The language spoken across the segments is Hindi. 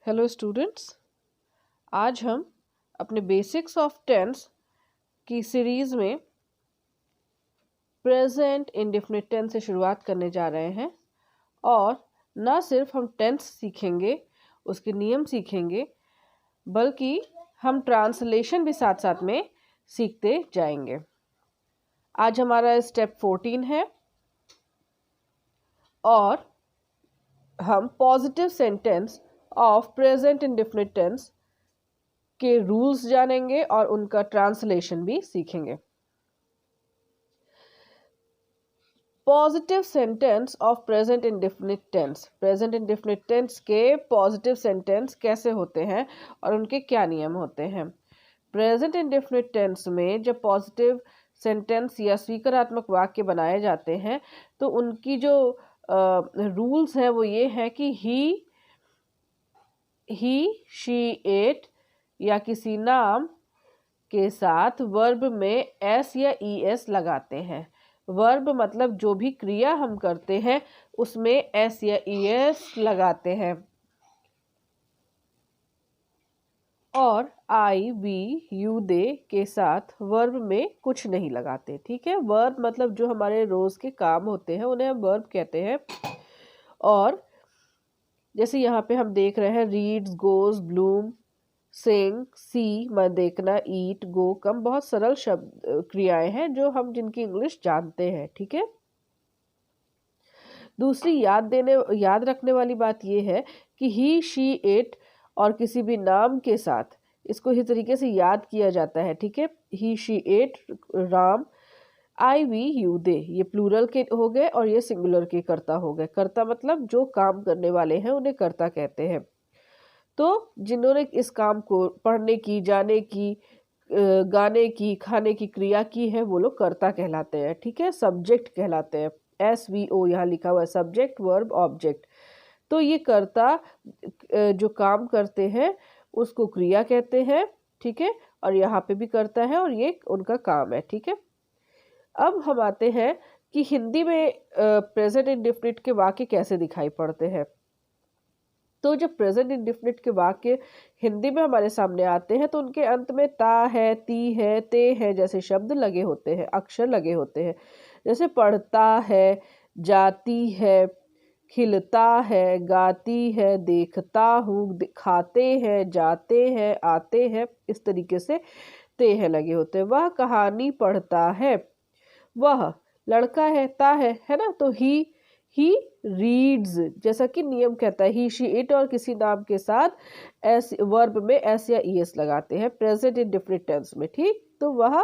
हेलो स्टूडेंट्स, आज हम अपने बेसिक्स ऑफ टेंस की सीरीज़ में प्रेजेंट इंडेफिनिट टेंस से शुरुआत करने जा रहे हैं। और न सिर्फ हम टेंस सीखेंगे, उसके नियम सीखेंगे, बल्कि हम ट्रांसलेशन भी साथ साथ में सीखते जाएंगे। आज हमारा स्टेप 14 है और हम positive sentence of present indefinite tense के रूल्स जानेंगे और उनका ट्रांसलेशन भी सीखेंगे। Positive sentence of present indefinite tense, present indefinite tense के पॉजिटिव सेंटेंस कैसे होते हैं और उनके क्या नियम होते हैं। प्रेजेंट इंडेफिनिट टेंस में जब पॉजिटिव सेंटेंस या स्वीकारात्मक वाक्य बनाए जाते हैं तो उनकी जो रूल्स हैं वो ये है कि ही शी इट या किसी नाम के साथ वर्ब में एस या ई एस लगाते हैं। वर्ब मतलब जो भी क्रिया हम करते हैं उसमें एस या ई एस लगाते हैं और आई वी यू दे के साथ वर्ब में कुछ नहीं लगाते। ठीक है, वर्ब मतलब जो हमारे रोज के काम होते हैं उन्हें हम वर्ब कहते हैं। और जैसे यहाँ पे हम देख रहे हैं रीड्स, गोज, ब्लूम, सिंग, सी, मन देखना, ईट, गो, कम, बहुत सरल शब्द क्रियाएं हैं जो हम जिनकी इंग्लिश जानते हैं। ठीक है, दूसरी याद रखने वाली बात यह है कि ही शी इट और किसी भी नाम के साथ इसको इस तरीके से याद किया जाता है। ठीक है, he she it Ram, I we you they, ये प्लूरल के हो गए और ये सिंगुलर के कर्ता हो गए। कर्ता मतलब जो काम करने वाले हैं उन्हें कर्ता कहते हैं। तो जिन्होंने इस काम को पढ़ने की, जाने की, गाने की, खाने की क्रिया की है वो लोग कर्ता कहलाते हैं। ठीक है, सब्जेक्ट कहलाते हैं। एस वी ओ यहाँ लिखा हुआ है, सब्जेक्ट वर्ब ऑब्जेक्ट। तो ये कर्ता जो काम करते हैं उसको क्रिया कहते हैं। ठीक है, और यहाँ पे भी करता है और ये उनका काम है। ठीक है, अब हम आते हैं कि हिंदी में प्रेजेंट इंडेफिनिट के वाक्य कैसे दिखाई पड़ते हैं। तो जब प्रेजेंट इंडेफिनिट के वाक्य हिंदी में हमारे सामने आते हैं तो उनके अंत में ता है, ती है, ते है जैसे शब्द लगे होते हैं, अक्षर लगे होते हैं। जैसे पढ़ता है, जाती है, खिलता है, गाती है, देखता हूँ, खाते हैं, जाते हैं, आते हैं, इस तरीके से ते है लगे होते हैं। वह कहानी पढ़ता है, वह लड़का है, ता है ना। तो ही रीड्स, जैसा कि नियम कहता है, ही शी इट और किसी नाम के साथ एस वर्ब में एस या ई एस लगाते हैं प्रेजेंट इंडेफिनिट टेंस में। ठीक, तो वह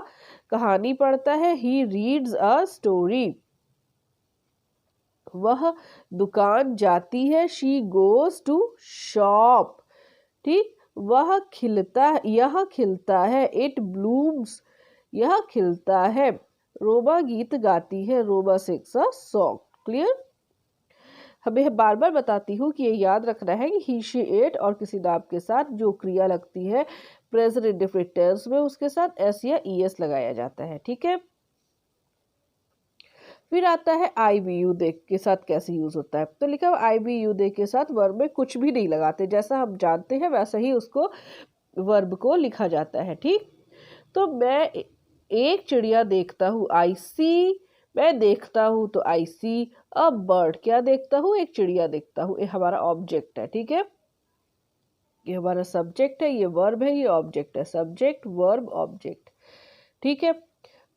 कहानी पढ़ता है, ही रीड्स अ स्टोरी। वह दुकान जाती है, शी गोज टू शॉप। ठीक, वह यह खिलता है, इट ब्लूम्स, यह खिलता है। रोबा गीत गाती है, रोबा सिंग्स अ सॉन्ग। क्लियर? हमें बार बार बताती हूँ कि ये याद रखना है कि ही शी इट और किसी नाम के साथ जो क्रिया लगती है प्रेजेंट इंडेफिनिट टेंस में उसके साथ एस या ई एस लगाया जाता है। ठीक है, फिर आता है आई वी यू दे के साथ कैसे यूज होता है। तो लिखा हुआ आई वी यू दे के साथ वर्ब में कुछ भी नहीं लगाते, जैसा हम जानते हैं वैसा ही उसको वर्ब को लिखा जाता है। ठीक, तो मैं एक चिड़िया देखता हूँ, आई सी, मैं देखता हूँ तो आई सी अ बर्ड, क्या देखता हूँ, एक चिड़िया देखता हूँ। ये हमारा ऑब्जेक्ट है। ठीक है, ये हमारा सब्जेक्ट है, ये वर्ब है, ये ऑब्जेक्ट है, सब्जेक्ट वर्ब ऑब्जेक्ट। ठीक है,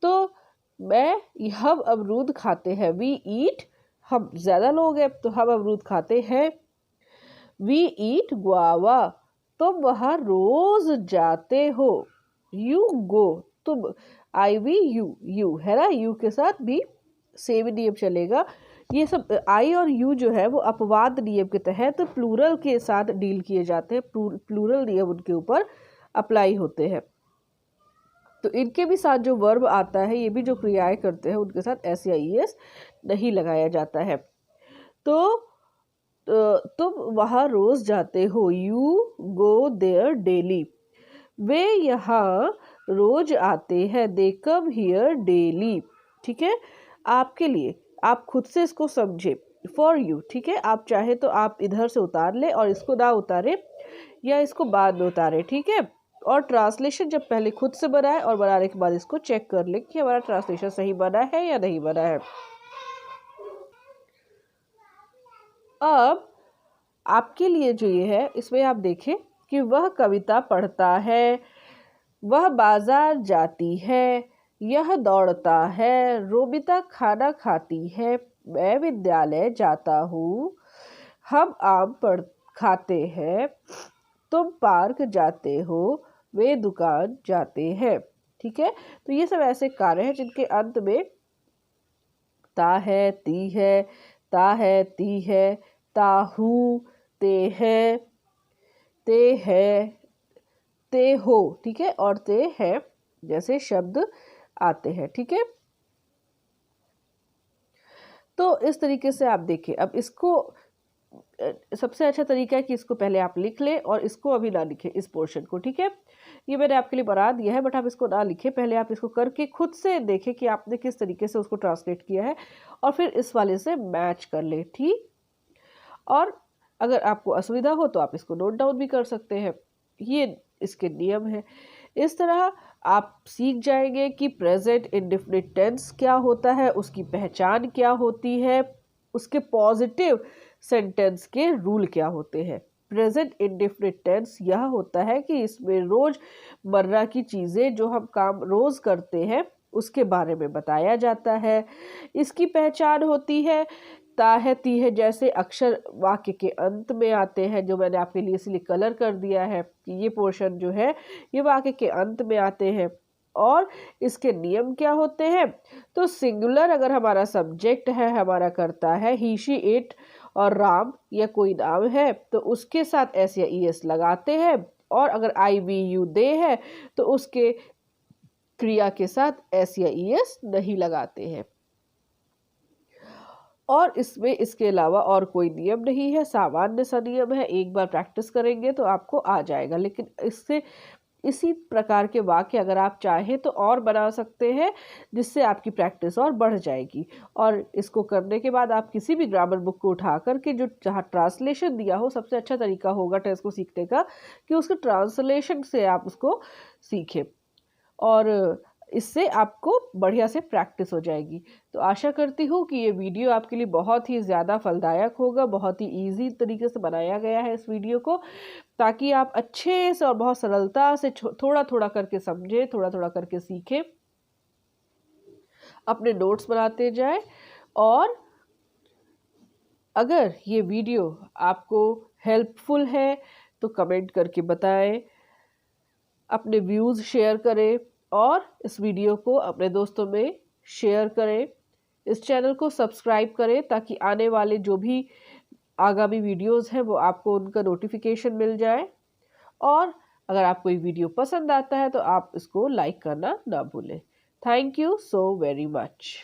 तो हम अमरूद खाते हैं, वी ईट, हम ज्यादा लोग हैं तो हम अमरूद खाते हैं। वी ईट गुआवा, तुम वहां रोज जाते हो। यू गो, तुम, आई वी यू है ना, यू के साथ भी सेम नियम चलेगा। ये सब आई और यू जो है वो अपवाद नियम के तहत प्लूरल के साथ डील किए जाते हैं, प्लूरल नियम उनके ऊपर अप्लाई होते हैं। तो इनके भी साथ जो वर्ब आता है, ये भी जो क्रियाएं करते हैं उनके साथ एस या ई एस नहीं लगाया जाता है। तो तुम वहां रोज जाते हो, यू गो देयर डेली। वे यहाँ रोज आते हैं, दे कम हियर डेली। ठीक है, आपके लिए, आप खुद से इसको समझे। फॉर यू, ठीक है। आप चाहे तो आप इधर से उतार ले और इसको ना उतारे या इसको बाद में उतारे, ठीक है। और ट्रांसलेशन जब पहले खुद से बनाए और बनाने के बाद इसको चेक कर ले कि हमारा ट्रांसलेशन सही बना है या नहीं बना है। अब आपके लिए जो ये है, इसमें आप देखें कि वह कविता पढ़ता है, वह बाजार जाती है, यह दौड़ता है, रोबिता खाना खाती है, मैं विद्यालय जाता हूँ, हम आम खाते हैं, तुम पार्क जाते हो, वे दुकान जाते हैं, ठीक है। तो ये सब ऐसे कार्य हैं जिनके अंत में ता है, ती है, ता है, ती है, ताहू, ते है, ते हो, ठीक है, और ते है जैसे शब्द आते हैं, ठीक है। तो इस तरीके से आप देखें। अब इसको सबसे अच्छा तरीका है कि इसको पहले आप लिख लें और इसको अभी ना लिखें, इस पोर्शन को, ठीक है। ये मैंने आपके लिए बना दिया है, बट आप इसको ना लिखें, पहले आप इसको करके खुद से देखें कि आपने किस तरीके से उसको ट्रांसलेट किया है और फिर इस वाले से मैच कर ले, ठीक। और अगर आपको असुविधा हो तो आप इसको नोट डाउन भी कर सकते हैं, ये इसके नियम है। इस तरह आप सीख जाएंगे कि प्रेजेंट इंडेफिनिट टेंस क्या होता है, उसकी पहचान क्या होती है, उसके पॉजिटिव सेंटेंस के रूल क्या होते हैं। प्रेजेंट इंडेफिनिट टेंस यह होता है कि इसमें रोज़मर्रा की चीज़ें जो हम काम रोज़ करते हैं उसके बारे में बताया जाता है। इसकी पहचान होती है ता है, ती है जैसे अक्षर वाक्य के अंत में आते हैं, जो मैंने आपके लिए इसलिए कलर कर दिया है कि ये पोर्शन जो है ये वाक्य के अंत में आते हैं। और इसके नियम क्या होते हैं, तो सिंगुलर अगर हमारा सब्जेक्ट है, हमारा करता है, ही शी इट और राम या कोई नाम है तो उसके साथ एस या ई एस लगाते हैं, और अगर आई वी यू दे है तो उसके क्रिया के साथ एस या ई एस नहीं लगाते हैं। और इसमें इसके अलावा और कोई नियम नहीं है, सामान्य सा नियम है, एक बार प्रैक्टिस करेंगे तो आपको आ जाएगा। लेकिन इससे इसी प्रकार के वाक्य अगर आप चाहें तो और बना सकते हैं, जिससे आपकी प्रैक्टिस और बढ़ जाएगी। और इसको करने के बाद आप किसी भी ग्रामर बुक को उठा करके जो जहाँ ट्रांसलेशन दिया हो, सबसे अच्छा तरीका होगा टेस्ट को सीखने का कि उसके ट्रांसलेशन से आप उसको सीखें, और इससे आपको बढ़िया से प्रैक्टिस हो जाएगी। तो आशा करती हूँ कि ये वीडियो आपके लिए बहुत ही ज़्यादा फलदायक होगा। बहुत ही इजी तरीके से बनाया गया है इस वीडियो को, ताकि आप अच्छे से और बहुत सरलता से थोड़ा थोड़ा करके समझें, थोड़ा थोड़ा करके सीखें, अपने नोट्स बनाते जाएं। और अगर ये वीडियो आपको हेल्पफुल है तो कमेंट करके बताएं, अपने व्यूज़ शेयर करें और इस वीडियो को अपने दोस्तों में शेयर करें। इस चैनल को सब्सक्राइब करें ताकि आने वाले जो भी आगामी वीडियोस हैं वो आपको उनका नोटिफिकेशन मिल जाए। और अगर आपको ये वीडियो पसंद आता है तो आप इसको लाइक करना ना भूलें। Thank you so very much.